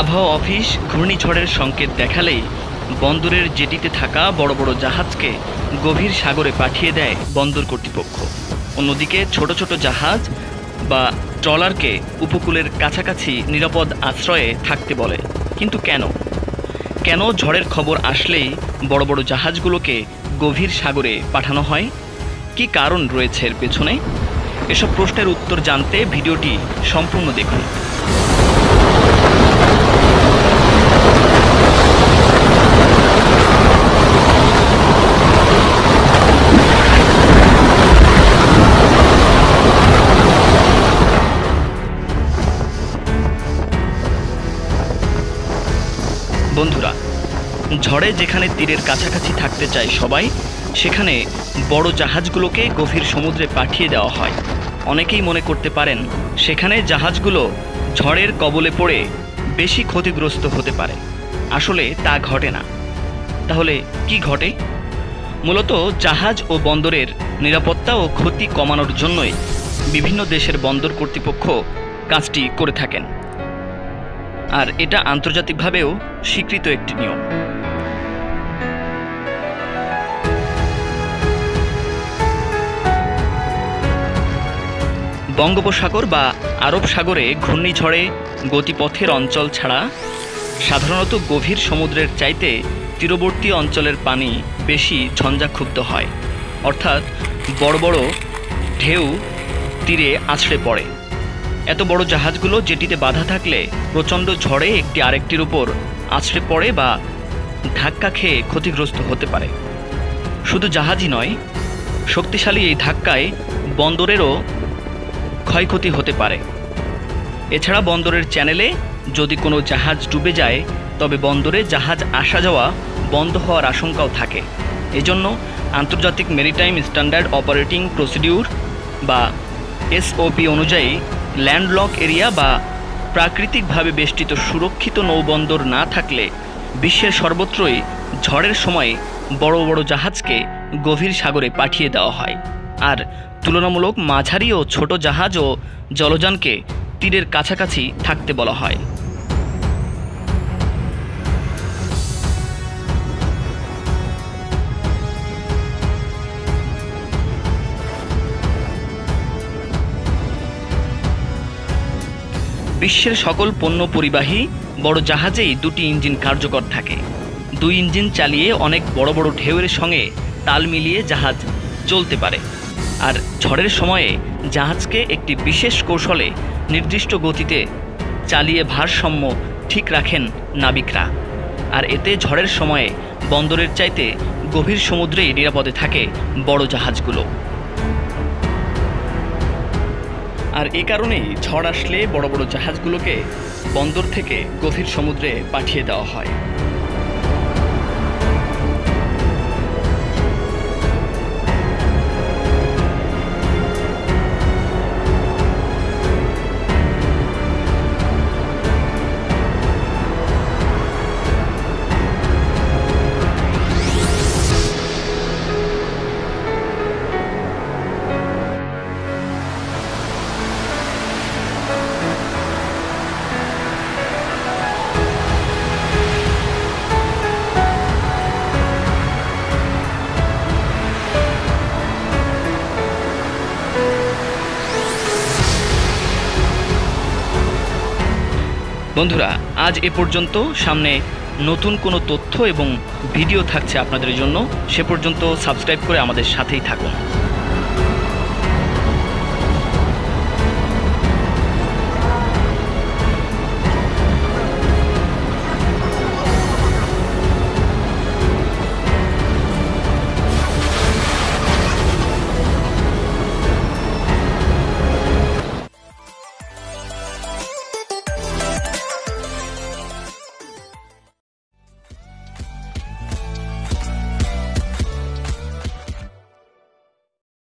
আবহাওয়া অফিস ঘূর্ণিঝড়ের সংকেত দেখালেই বন্দরের জেটিতে থাকা বড় বড় জাহাজকে গভীর সাগরে পাঠিয়ে দেয় বন্দর কর্তৃপক্ষ। অন্যদিকে ছোট ছোট জাহাজ বা ট্রলারকে উপকূলের কাছাকাছি নিরাপদ আশ্রয়ে থাকতে বলে। কিন্তু কেন ঝড়ের খবর আসলেই বড় বড় জাহাজগুলোকে গভীর সাগরে পাঠানো হয়? কি কারণ রয়েছে এর পেছনে? এসব প্রশ্নের উত্তর জানতে ভিডিওটি সম্পূর্ণ দেখুন। বন্ধুরা, ঝড়ে যেখানে তীরের কাছাকাছি থাকতে চায় সবাই, সেখানে বড় জাহাজগুলোকে গভীর সমুদ্রে পাঠিয়ে দেওয়া হয়। অনেকেই মনে করতে পারেন সেখানে জাহাজগুলো ঝড়ের কবলে পড়ে বেশি ক্ষতিগ্রস্ত হতে পারে। আসলে তা ঘটে না। তাহলে কি ঘটে? মূলত জাহাজ ও বন্দরের নিরাপত্তা ও ক্ষতি কমানোর জন্যই বিভিন্ন দেশের বন্দর কর্তৃপক্ষ কাজটি করে থাকেন, আর এটা আন্তর্জাতিকভাবেও স্বীকৃত একটি নিয়ম। বঙ্গোপসাগর বা আরব সাগরে ঘূর্ণিঝড়ে গতিপথের অঞ্চল ছাড়া সাধারণত গভীর সমুদ্রের চাইতে তীরবর্তী অঞ্চলের পানি বেশি ঝঞ্ঝাক্ষুব্ধ হয়, অর্থাৎ বড় বড় ঢেউ তীরে আছড়ে পড়ে। এত বড় জাহাজগুলো জেটিতে বাধা থাকলে প্রচণ্ড ঝড়ে একটি আরেকটির উপর আছড়ে পড়ে বা ধাক্কা খেয়ে ক্ষতিগ্রস্ত হতে পারে। শুধু জাহাজই নয়, শক্তিশালী এই ধাক্কায় বন্দরেরও ক্ষয়ক্ষতি হতে পারে। এছাড়া বন্দরের চ্যানেলে যদি কোনো জাহাজ ডুবে যায়, তবে বন্দরে জাহাজ আসা যাওয়া বন্ধ হওয়ার আশঙ্কাও থাকে। এজন্য আন্তর্জাতিক মেরিটাইম স্ট্যান্ডার্ড অপারেটিং প্রসিডিউর বা এসওপি অনুযায়ী ল্যান্ডলক এরিয়া বা প্রাকৃতিকভাবে বেষ্টিত সুরক্ষিত নৌবন্দর না থাকলে বিশ্বের সর্বত্রই ঝড়ের সময় বড় বড় জাহাজকে গভীর সাগরে পাঠিয়ে দেওয়া হয়, আর তুলনামূলক মাঝারি ও ছোট জাহাজ ও জলযানকে তীরের কাছাকাছি থাকতে বলা হয়। বিশ্বের সকল পণ্য পরিবাহী বড় জাহাজেই দুটি ইঞ্জিন কার্যকর থাকে। দুই ইঞ্জিন চালিয়ে অনেক বড় বড় ঢেউয়ের সঙ্গে তাল মিলিয়ে জাহাজ চলতে পারে, আর ঝড়ের সময়ে জাহাজকে একটি বিশেষ কৌশলে নির্দিষ্ট গতিতে চালিয়ে ভারসাম্য ঠিক রাখেন নাবিকরা, আর এতে ঝড়ের সময়ে বন্দরের চাইতে গভীর সমুদ্রেই নিরাপদে থাকে বড় জাহাজগুলো। আর এ কারণেই ঝড় আসলে বড় বড় জাহাজগুলোকে বন্দর থেকে গভীর সমুদ্রে পাঠিয়ে দেওয়া হয়। বন্ধুরা, আজ এ পর্যন্ত। সামনে নতুন কোনো তথ্য এবং ভিডিও থাকছে আপনাদের জন্য। সে পর্যন্ত সাবস্ক্রাইব করে আমাদের সাথেই থাকুন।